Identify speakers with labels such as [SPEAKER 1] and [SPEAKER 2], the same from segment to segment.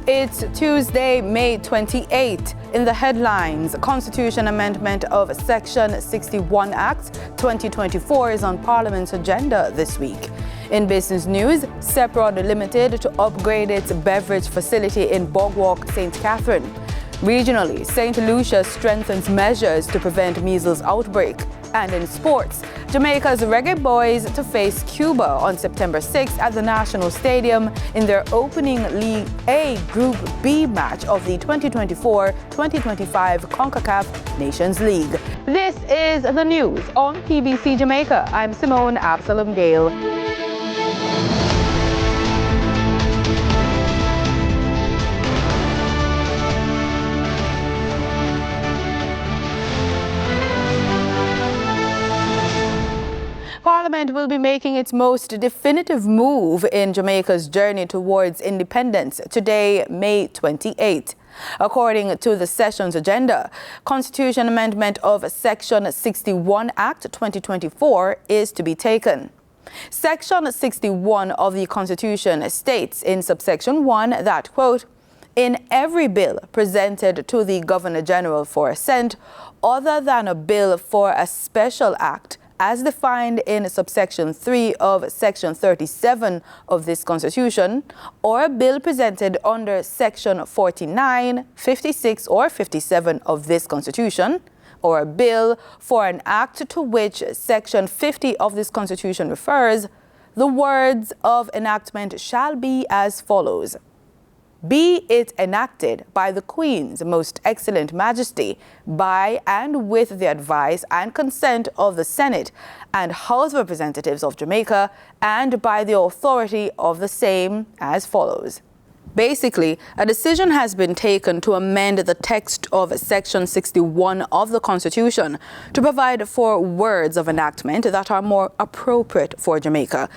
[SPEAKER 1] It's Tuesday, May 28. In the headlines, Constitution Amendment of Section 61 Act 2024 is on Parliament's agenda this week. In business news, Seprod Limited to upgrade its beverage facility in Bogwalk, St. Catherine. Regionally, St. Lucia strengthens measures to prevent measles outbreak. And in sports, Jamaica's Reggae Boys to face Cuba on September 6th at the National Stadium in their opening League A Group B match of the 2024-2025 CONCACAF Nations League. This is the news on PBC Jamaica. I'm Simone Absalom Gale. Parliament will be making its most definitive move in Jamaica's journey towards independence today, May 28. According to the session's agenda, Constitution Amendment of Section 61 Act 2024 is to be taken. Section 61 of the Constitution states in subsection 1 that, quote, in every bill presented to the Governor-General for assent, other than a bill for a special act, as defined in subsection 3 of section 37 of this Constitution, or a bill presented under section 49, 56, or 57 of this Constitution, or a bill for an act to which section 50 of this Constitution refers, the words of enactment shall be as follows. Be it enacted by the Queen's Most Excellent Majesty, by and with the advice and consent of the Senate and House of Representatives of Jamaica, and by the authority of the same, as follows. Basically, a decision has been taken to amend the text of Section 61 of the Constitution to provide for words of enactment that are more appropriate for Jamaica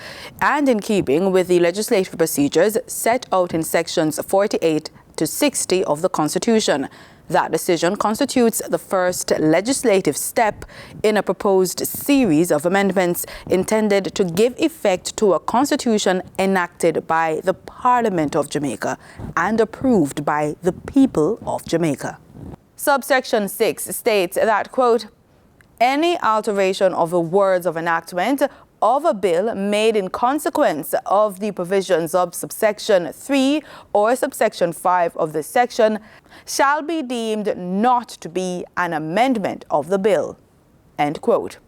[SPEAKER 1] and in keeping with the legislative procedures set out in Sections 48 to 60 of the Constitution. That decision constitutes the first legislative step in a proposed series of amendments intended to give effect to a constitution enacted by the Parliament of Jamaica and approved by the people of Jamaica. Subsection 6 states that, quote, any alteration of the words of enactment of a bill made in consequence of the provisions of subsection 3 or subsection 5 of this section shall be deemed not to be an amendment of the bill. End quote.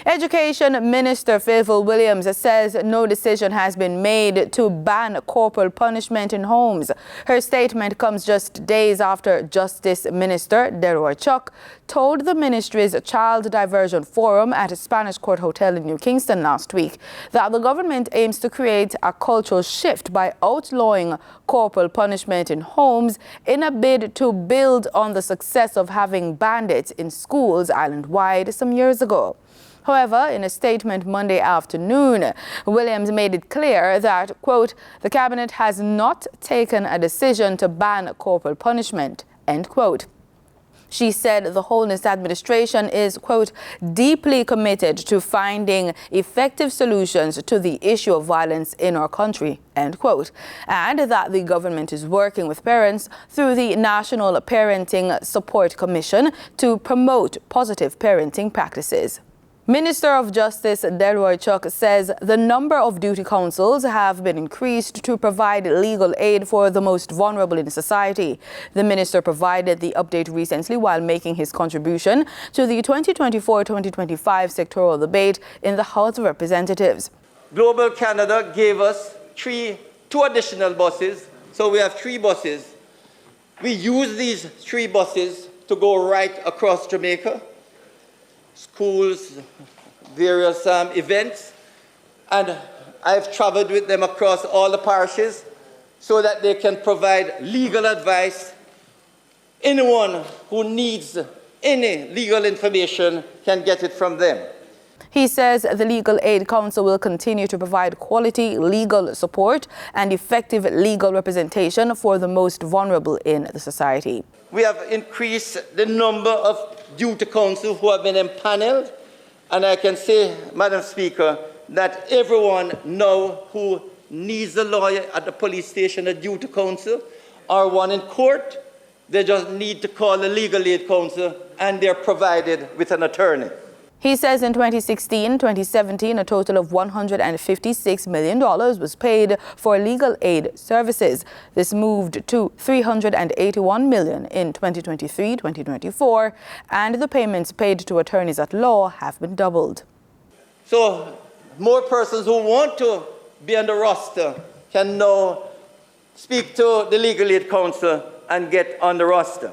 [SPEAKER 1] Education Minister Faithful Williams says no decision has been made to ban corporal punishment in homes. Her statement comes just days after Justice Minister Delroy Chuck told the ministry's Child Diversion Forum at a Spanish Court Hotel in New Kingston last week that the government aims to create a cultural shift by outlawing corporal punishment in homes in a bid to build on the success of having banned it in schools island-wide some years ago. However, in a statement Monday afternoon, Williams made it clear that, quote, the cabinet has not taken a decision to ban corporal punishment, end quote. She said the Holness administration is, quote, deeply committed to finding effective solutions to the issue of violence in our country, end quote, and that the government is working with parents through the National Parenting Support Commission to promote positive parenting practices. Minister of Justice Delroy Chuck says the number of duty councils have been increased to provide legal aid for the most vulnerable in society. The minister provided the update recently while making his contribution to the 2024-2025 sectoral debate in the House of Representatives.
[SPEAKER 2] Global Canada gave us two additional buses, so we have 3 buses. We use these 3 buses to go right across Jamaica. Schools, various events, and I've traveled with them across all the parishes so that they can provide legal advice. Anyone who needs any legal information can get it from them.
[SPEAKER 1] He says the Legal Aid Council will continue to provide quality legal support and effective legal representation for the most vulnerable in the society.
[SPEAKER 2] We have increased the number of duty counsel who have been empaneled, and I can say, Madam Speaker, that everyone now who needs a lawyer at the police station, a duty counsel, or one in court, they just need to call the Legal Aid Council and they're provided with an attorney.
[SPEAKER 1] He says in 2016-2017, a total of $156 million was paid for legal aid services. This moved to $381 million in 2023-2024, and the payments paid to attorneys at law have been doubled.
[SPEAKER 2] So more persons who want to be on the roster can now speak to the Legal Aid Council and get on the roster.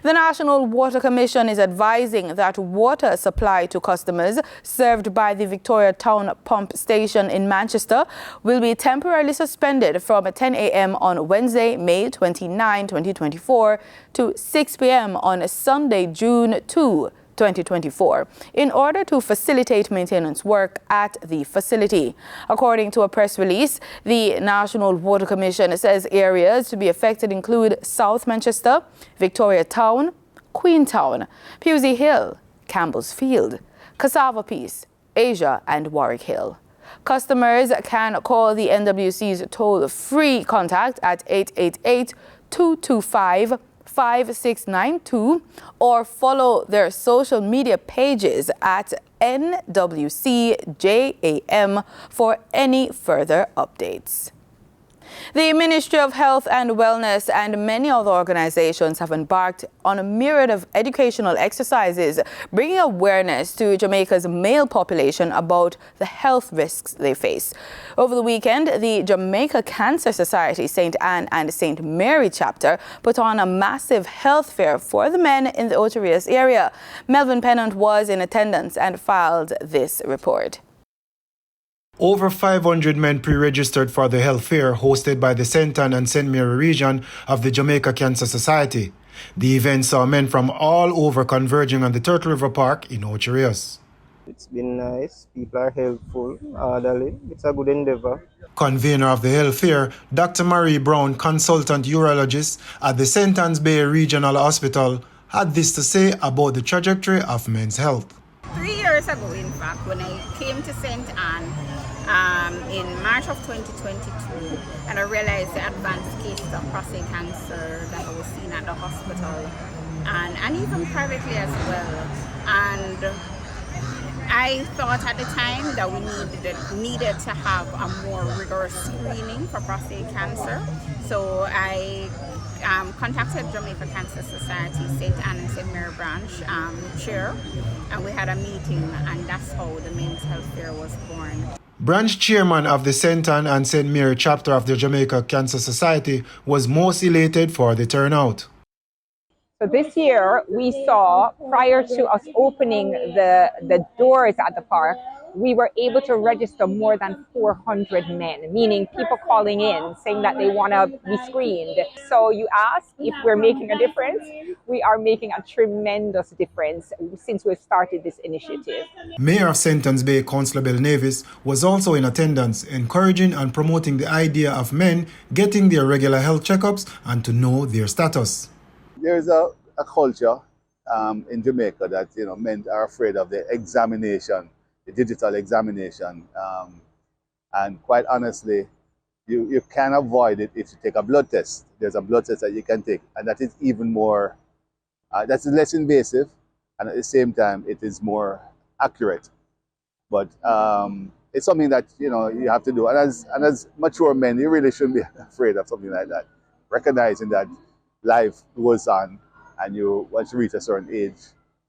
[SPEAKER 1] The National Water Commission is advising that water supply to customers served by the Victoria Town Pump Station in Manchester will be temporarily suspended from 10 a.m. on Wednesday, May 29, 2024 to 6 p.m. on Sunday, June 2, 2024, in order to facilitate maintenance work at the facility. According to a press release, the National Water Commission says areas to be affected include South Manchester, Victoria Town, Queenstown, Pewsey Hill, Campbell's Field, Cassava Peace, Asia and Warwick Hill. Customers can call the NWC's toll-free contact at 888-225-5692 or follow their social media pages at NWCJAM for any further updates. The Ministry of Health and Wellness and many other organizations have embarked on a myriad of educational exercises, bringing awareness to Jamaica's male population about the health risks they face. Over the weekend, the Jamaica Cancer Society St. Anne and St. Mary chapter put on a massive health fair for the men in the Ocho Rios area. Melvin Pennant was in attendance and filed this report.
[SPEAKER 3] Over 500 men pre-registered for the health fair hosted by the St. Anne and St. Mary region of the Jamaica Cancer Society. The event saw men from all over converging on the Turtle River Park in Ocho Rios.
[SPEAKER 4] It's been nice. People are helpful, orderly. It's a good endeavor.
[SPEAKER 3] Convener of the health fair, Dr. Marie Brown, consultant urologist at the St. Anne's Bay Regional Hospital, had this to say about the trajectory of men's health.
[SPEAKER 5] 3 years ago, in fact, when I came to St. Anne in March of 2022, and I realized the advanced cases of prostate cancer that I was seeing at the hospital and even privately as well. And I thought at the time that we needed to have a more rigorous screening for prostate cancer. So I contacted Jamaica Cancer Society, St. Anne and St. Mary branch chair, and we had a meeting, and that's how the men's health fair was born.
[SPEAKER 3] Branch chairman of the St. Anne and St. Mary chapter of the Jamaica Cancer Society was most elated for the turnout.
[SPEAKER 6] So this year we saw, prior to us opening the doors at the park, we were able to register more than 400 men, meaning people calling in saying that they want to be screened. So you ask if we're making a difference. We are making a tremendous difference since we've started this initiative.
[SPEAKER 3] Mayor of St. Anne's Bay, Councillor Bell Navis, was also in attendance, encouraging and promoting the idea of men getting their regular health checkups and to know their status.
[SPEAKER 7] There's a culture in Jamaica that men are afraid of the examination, the digital examination, and quite honestly, you can avoid it if you take a blood test. There's a blood test that you can take, and that is even more, that's less invasive, and at the same time, it is more accurate. But it's something that you have to do, and as mature men, you really shouldn't be afraid of something like that. Recognizing that life goes on, and once you reach a certain age,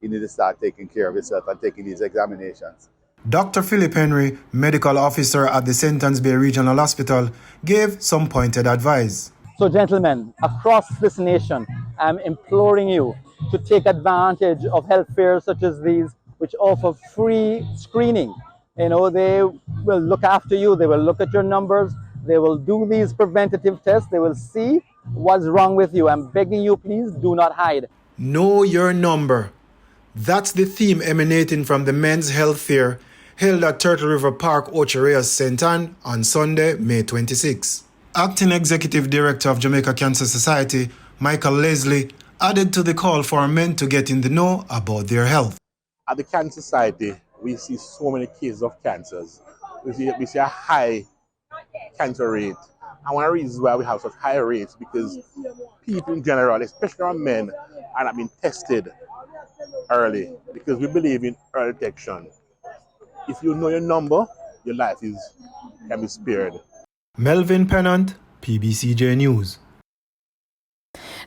[SPEAKER 7] you need to start taking care of yourself and taking these examinations.
[SPEAKER 3] Dr. Philip Henry, medical officer at the St. Anne's Bay Regional Hospital, gave some pointed advice.
[SPEAKER 8] So gentlemen, across this nation, I'm imploring you to take advantage of health fairs such as these, which offer free screening. They will look after you, they will look at your numbers, they will do these preventative tests, they will see what's wrong with you. I'm begging you, please do not hide.
[SPEAKER 3] Know your number. That's the theme emanating from the men's health fair held at Turtle River Park, Ocho Rios, St. Anne on Sunday, May 26. Acting Executive Director of Jamaica Cancer Society, Michael Leslie, added to the call for men to get in the know about their health.
[SPEAKER 9] At the Cancer Society, we see so many cases of cancers. We see a high cancer rate. And one of the reasons why we have such high rates because people in general, especially our men, are not being tested early because we believe in early detection. If you know your number, your life can be spared.
[SPEAKER 3] Melvin Pennant, PBCJ News.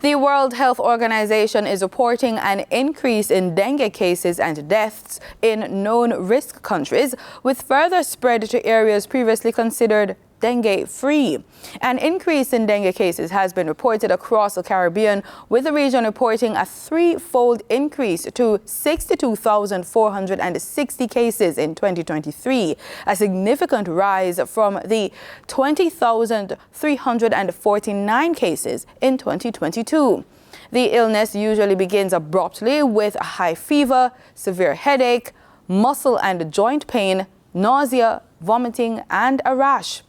[SPEAKER 1] The World Health Organization is reporting an increase in dengue cases and deaths in known risk countries, with further spread to areas previously considered dengue-free. An increase in dengue cases has been reported across the Caribbean, with the region reporting a threefold increase to 62,460 cases in 2023, a significant rise from the 20,349 cases in 2022. The illness usually begins abruptly with a high fever, severe headache, muscle and joint pain, nausea, vomiting, and a rash.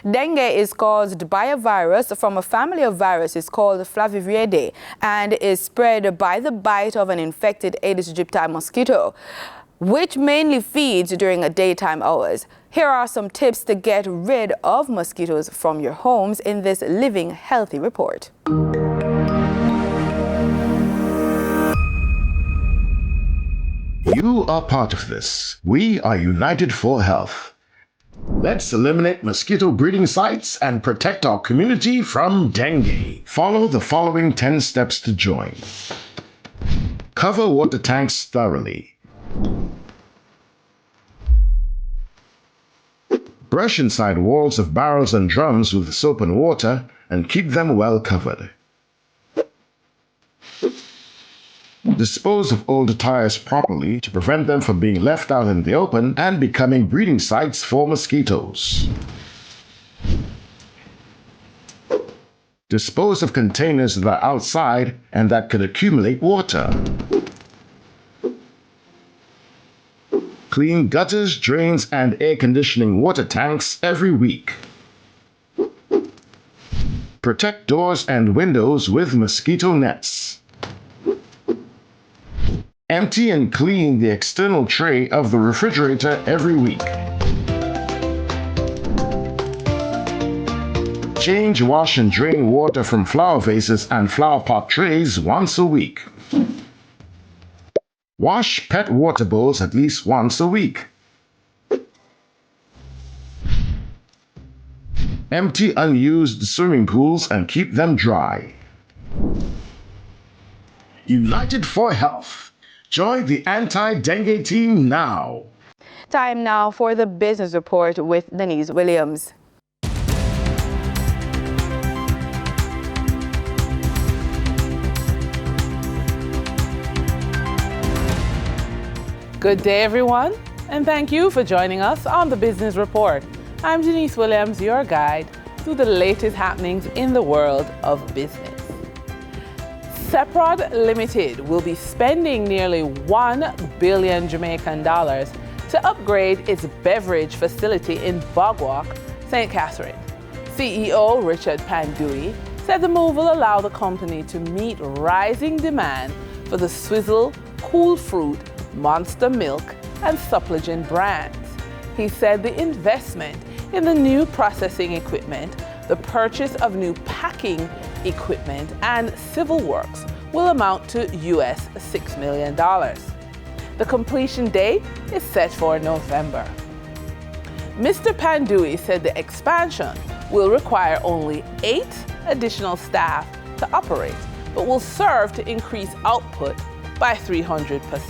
[SPEAKER 1] Dengue is caused by a virus from a family of viruses called Flaviviridae and is spread by the bite of an infected Aedes aegypti mosquito, which mainly feeds during daytime hours. Here are some tips to get rid of mosquitoes from your homes in this Living Healthy report.
[SPEAKER 10] You are part of this. We are united for health. Let's eliminate mosquito breeding sites and protect our community from dengue. Follow the following 10 steps to join. Cover water tanks thoroughly. Brush inside walls of barrels and drums with soap and water and keep them well covered. Dispose of old tires properly to prevent them from being left out in the open and becoming breeding sites for mosquitoes. Dispose of containers that are outside and that could accumulate water. Clean gutters, drains, and air conditioning water tanks every week. Protect doors and windows with mosquito nets. Empty and clean the external tray of the refrigerator every week. Change, wash, and drain water from flower vases and flower pot trays once a week. Wash pet water bowls at least once a week. Empty unused swimming pools and keep them dry. United for Health. Join the anti-dengue team now.
[SPEAKER 1] Time now for the business report with Denise Williams.
[SPEAKER 11] Good day, everyone, and thank you for joining us on the Business Report. I'm Denise Williams, your guide through the latest happenings in the world of business. Seprod Limited will be spending nearly $1 billion Jamaican dollars to upgrade its beverage facility in Bogwalk, St. Catherine. CEO Richard Pandui said the move will allow the company to meet rising demand for the Swizzle, Cool Fruit, Monster Milk, and Suppligen brands. He said the investment in the new processing equipment, the purchase of new packing equipment, and civil works will amount to US $6 million. The completion date is set for November. Mr. Pandui said the expansion will require only 8 additional staff to operate, but will serve to increase output by 300%.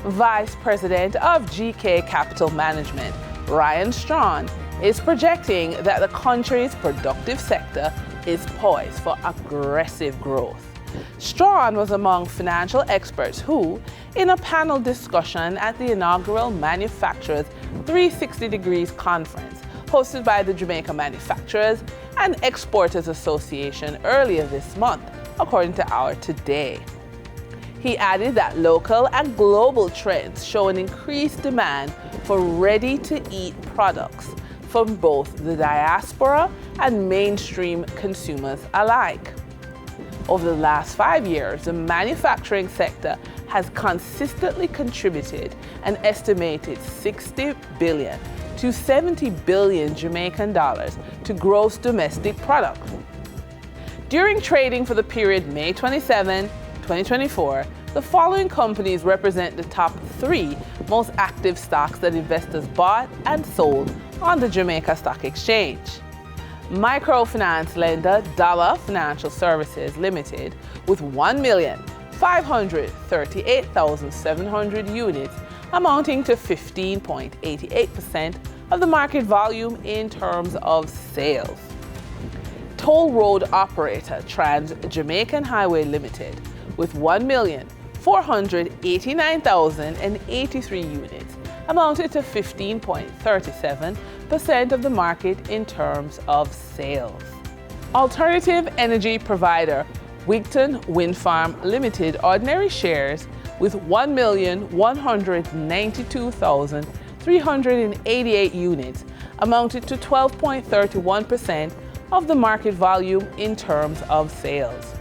[SPEAKER 11] Vice President of GK Capital Management, Ryan Strawn, is projecting that the country's productive sector is poised for aggressive growth. Strawn was among financial experts who, in a panel discussion at the inaugural Manufacturers 360 Degrees conference hosted by the Jamaica Manufacturers and Exporters Association earlier this month, according to Our Today. He added that local and global trends show an increased demand for ready-to-eat products from both the diaspora and mainstream consumers alike. Over the last 5 years, the manufacturing sector has consistently contributed an estimated $60 billion to 70 billion Jamaican dollars to gross domestic product. During trading for the period May 27, 2024, the following companies represent the top 3 most active stocks that investors bought and sold on the Jamaica Stock Exchange. Microfinance lender Dollar Financial Services Limited with 1,538,700 units, amounting to 15.88% of the market volume in terms of sales. Toll road operator Trans Jamaican Highway Limited with 1,489,083 units, amounted to 15.37% of the market in terms of sales. Alternative energy provider Wigton Wind Farm Limited ordinary shares with 1,192,388 units, amounted to 12.31% of the market volume in terms of sales.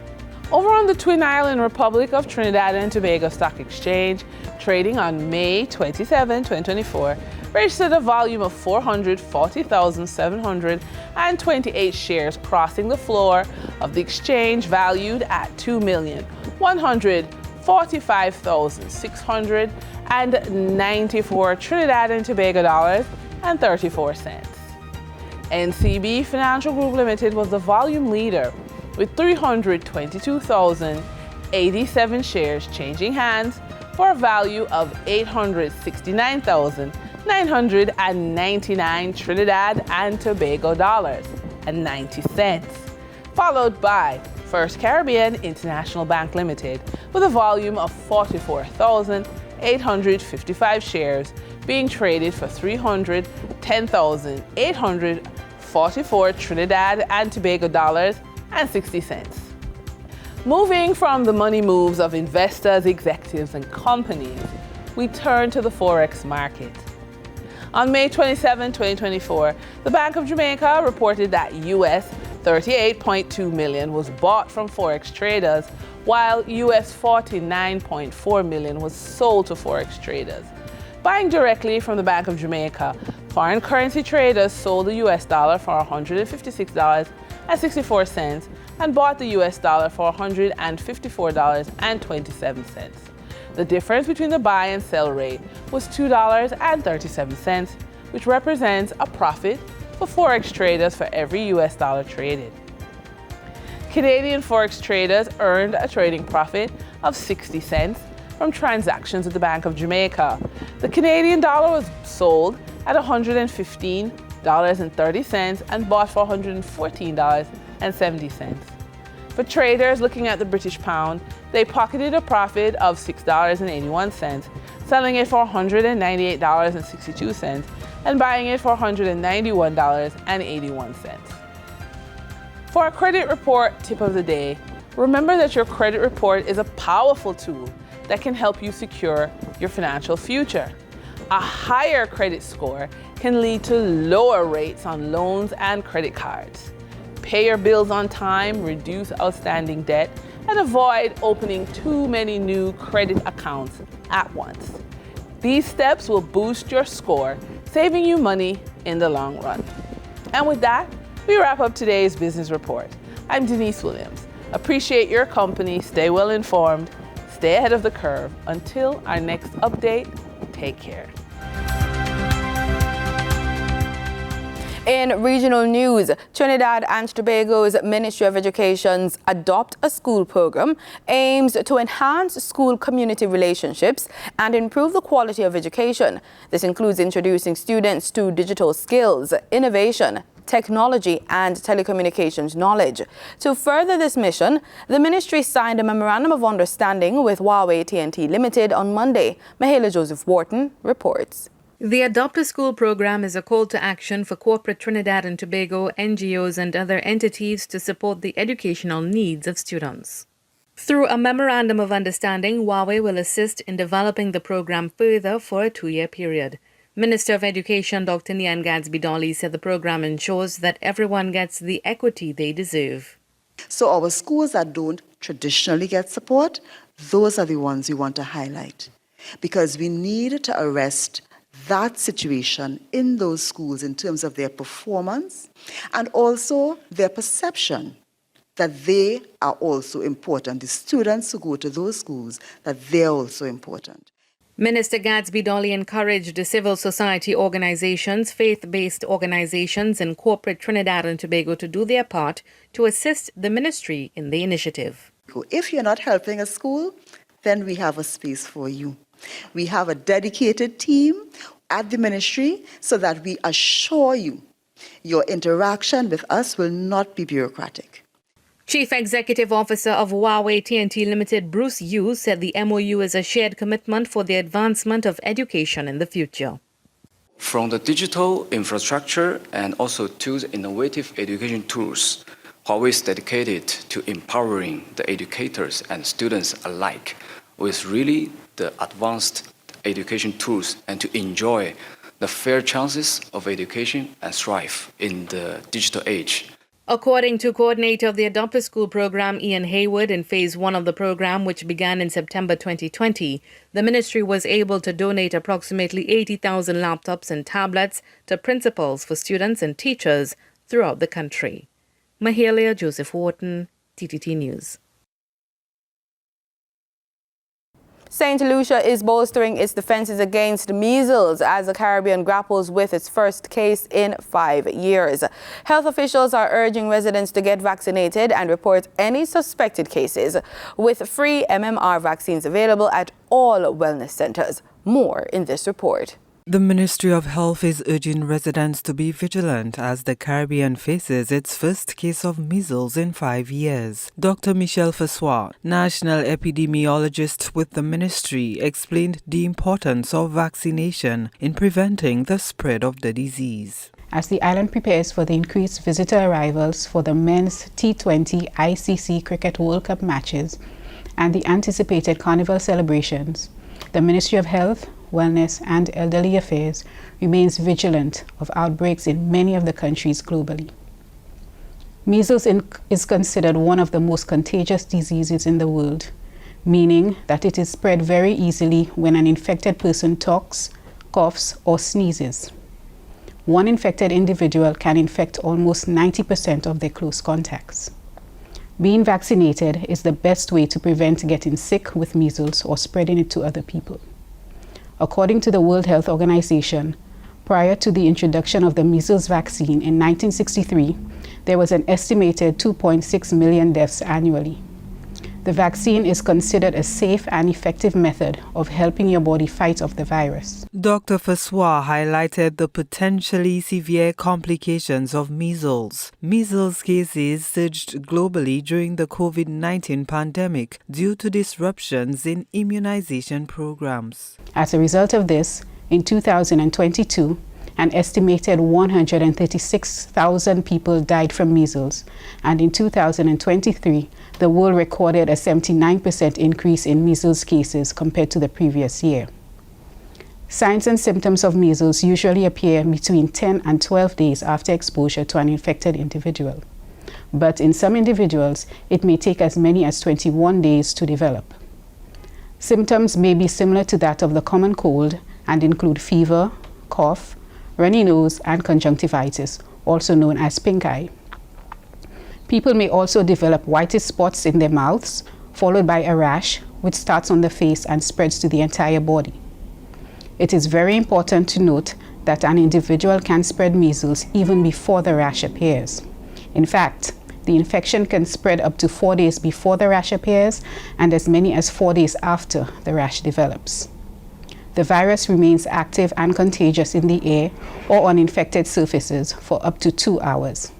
[SPEAKER 11] Over on the Twin Island Republic of Trinidad and Tobago Stock Exchange, trading on May 27, 2024, registered a volume of 440,728 shares, crossing the floor of the exchange valued at $2,145,694 Trinidad and Tobago dollars and 34 cents. NCB Financial Group Limited was the volume leader with 322,087 shares changing hands for a value of 869,999 Trinidad and Tobago dollars and 90 cents, followed by First Caribbean International Bank Limited with a volume of 44,855 shares being traded for 310,844 Trinidad and Tobago dollars and 60 cents. Moving from the money moves of investors, executives, and companies, we turn to the Forex market. On May 27, 2024, the Bank of Jamaica reported that US $38.2 million was bought from Forex traders, while US $49.4 million was sold to Forex traders. Buying directly from the Bank of Jamaica, foreign currency traders sold the US dollar for $156.64 and bought the US dollar for $154.27. The difference between the buy and sell rate was $2.37, which represents a profit for Forex traders for every US dollar traded. Canadian Forex traders earned a trading profit of 60 cents from transactions at the Bank of Jamaica. The Canadian dollar was sold at $115.30 and bought for $114.70. For traders looking at the British pound, they pocketed a profit of $6.81, selling it for $198.62 and buying it for $191.81. For our credit report tip of the day, remember that your credit report is a powerful tool that can help you secure your financial future. A higher credit score can lead to lower rates on loans and credit cards. Pay your bills on time, reduce outstanding debt, and avoid opening too many new credit accounts at once. These steps will boost your score, saving you money in the long run. And with that, we wrap up today's business report. I'm Denise Williams. Appreciate your company. Stay well informed. Stay ahead of the curve. Until our next update, take care.
[SPEAKER 1] In regional news, Trinidad and Tobago's Ministry of Education's Adopt a School program aims to enhance school community relationships and improve the quality of education. This includes introducing students to digital skills, innovation, technology, and telecommunications knowledge. To further this mission, the ministry signed a memorandum of understanding with Huawei TNT Limited on Monday. Mahala Joseph Wharton reports.
[SPEAKER 12] The Adopt a School program is a call to action for corporate Trinidad and Tobago, NGOs, and other entities to support the educational needs of students. Through a memorandum of understanding, Huawei will assist in developing the program further for a 2-year period. Minister of Education Dr. Nian Gadsby-Dolly said the program ensures that everyone gets the equity they deserve.
[SPEAKER 13] So our schools that don't traditionally get support, those are the ones we want to highlight, because we need to arrest that situation in those schools in terms of their performance and also their perception that they are also important. The students who go to those schools, that they're also important.
[SPEAKER 12] Minister Gadsby Dolly encouraged the civil society organizations, faith-based organizations, and corporate Trinidad and Tobago to do their part to assist the ministry in the initiative.
[SPEAKER 13] If you're not helping a school, then we have a space for you. We have a dedicated team at the ministry so that we assure you your interaction with us will not be bureaucratic.
[SPEAKER 12] Chief Executive Officer of Huawei TNT Limited, Bruce Yu, said the MOU is a shared commitment for the advancement of education in the future.
[SPEAKER 14] From the digital infrastructure and also to the innovative education tools, Huawei is dedicated to empowering the educators and students alike with really the advanced education tools and to enjoy the fair chances of education and thrive in the digital age.
[SPEAKER 12] According to coordinator of the Adopted School program, Ian Haywood, in phase 1 of the program, which began in September 2020, the ministry was able to donate approximately 80,000 laptops and tablets to principals for students and teachers throughout the country. Mahalia Joseph Wharton, TTT News.
[SPEAKER 1] St. Lucia is bolstering its defenses against measles as the Caribbean grapples with its first case in 5 years. Health officials are urging residents to get vaccinated and report any suspected cases, with free MMR vaccines available at all wellness centers. More in this report.
[SPEAKER 15] The Ministry of Health is urging residents to be vigilant as the Caribbean faces its first case of measles in 5 years. Dr. Michelle Fassois, national epidemiologist with the ministry, explained the importance of vaccination in preventing the spread of the disease.
[SPEAKER 16] As the island prepares for the increased visitor arrivals for the men's T20 ICC Cricket World Cup matches and the anticipated carnival celebrations, the Ministry of Health, Wellness and Elderly Affairs remains vigilant of outbreaks in many of the countries globally. Measles is considered one of the most contagious diseases in the world, meaning that it is spread very easily when an infected person talks, coughs, or sneezes. One infected individual can infect almost 90% of their close contacts. Being vaccinated is the best way to prevent getting sick with measles or spreading it to other people. According to the World Health Organization, prior to the introduction of the measles vaccine in 1963, there was an estimated 2.6 million deaths annually. The vaccine is considered a safe and effective method of helping your body fight off the virus.
[SPEAKER 15] Dr. Fassois highlighted the potentially severe complications of measles. Measles cases surged globally during the COVID-19 pandemic due to disruptions in immunization programs.
[SPEAKER 16] As a result of this, in 2022, an estimated 136,000 people died from measles, and in 2023, the world recorded a 79% increase in measles cases compared to the previous year. Signs and symptoms of measles usually appear between 10 and 12 days after exposure to an infected individual, but in some individuals, it may take as many as 21 days to develop. Symptoms may be similar to that of the common cold and include fever, cough, runny nose, and conjunctivitis, also known as pink eye. People may also develop whitish spots in their mouths, followed by a rash, which starts on the face and spreads to the entire body. It is very important to note that an individual can spread measles even before the rash appears. In fact, the infection can spread up to 4 days before the rash appears and as many as 4 days after the rash develops. The virus remains active and contagious in the air or on infected surfaces for up to 2 hours.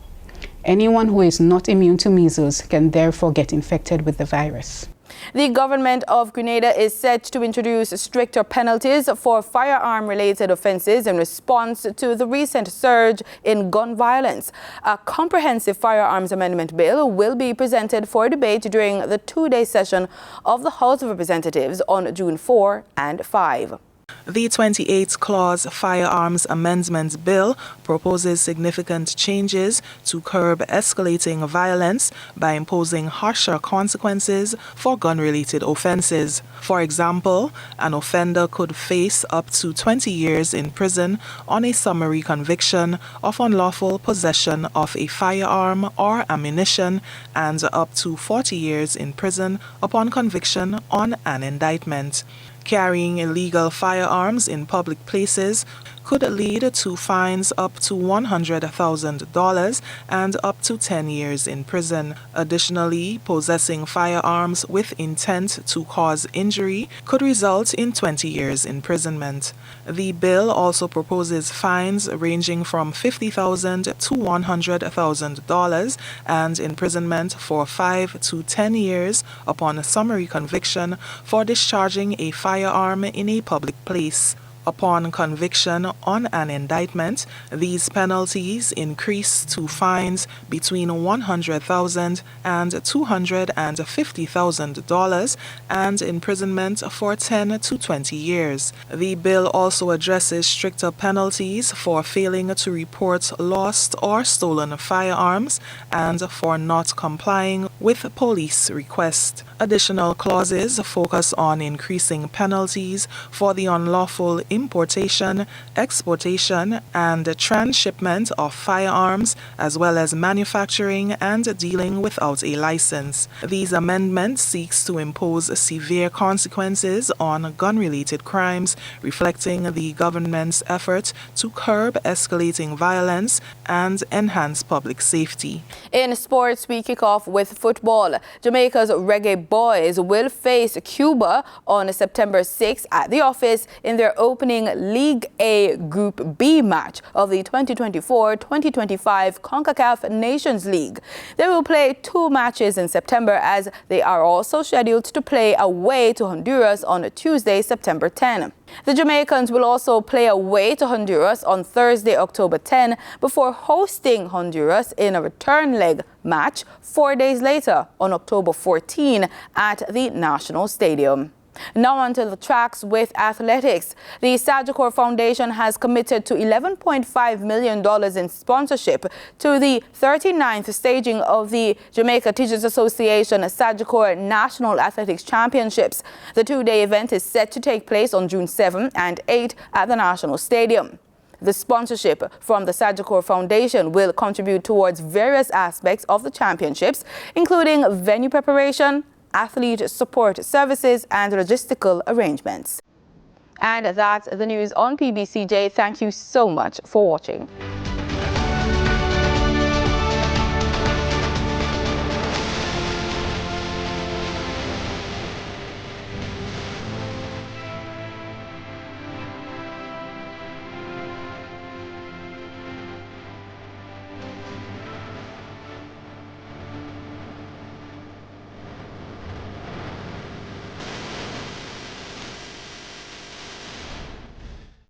[SPEAKER 16] Anyone who is not immune to measles can therefore get infected with the virus.
[SPEAKER 1] The government of Grenada is set to introduce stricter penalties for firearm-related offenses in response to the recent surge in gun violence. A comprehensive firearms amendment bill will be presented for debate during the 2-day session of the House of Representatives on June 4 and 5.
[SPEAKER 17] The 28-clause Firearms Amendment Bill proposes significant changes to curb escalating violence by imposing harsher consequences for gun-related offenses. For example, an offender could face up to 20 years in prison on a summary conviction of unlawful possession of a firearm or ammunition and up to 40 years in prison upon conviction on an indictment. Carrying illegal firearms in public places could lead to fines up to $100,000 and up to 10 years in prison. Additionally, possessing firearms with intent to cause injury could result in 20 years imprisonment. The bill also proposes fines ranging from $50,000 to $100,000 and imprisonment for 5 to 10 years upon a summary conviction for discharging a firearm in a public place. Upon conviction on an indictment, these penalties increase to fines between $100,000 and $250,000 and imprisonment for 10 to 20 years. The bill also addresses stricter penalties for failing to report lost or stolen firearms and for not complying with police requests. Additional clauses focus on increasing penalties for the unlawful importation, exportation, and transshipment of firearms, as well as manufacturing and dealing without a license. These amendments seek to impose severe consequences on gun-related crimes, reflecting the government's effort to curb escalating violence and enhance public safety.
[SPEAKER 1] In sports, we kick off with football. Jamaica's Reggae Boys will face Cuba on September 6th at the office in their opening League A Group B match of the 2024-2025 CONCACAF Nations League. They will play 2 matches in September, as they are also scheduled to play away to Honduras on Tuesday, September 10. The Jamaicans will also play away to Honduras on Thursday, October 10, before hosting Honduras in a return leg match 4 days later on October 14 at the National Stadium. Now on to the tracks with athletics. The Sagicor Foundation has committed to $11.5 million in sponsorship to the 39th staging of the Jamaica Teachers Association Sagicor National Athletics Championships. The 2-day event is set to take place on June 7 and 8 at the National Stadium. The sponsorship from the Sagicor Foundation will contribute towards various aspects of the championships, including venue preparation, athlete support services, and logistical arrangements. And that's the news on PBCJ. Thank you so much for watching.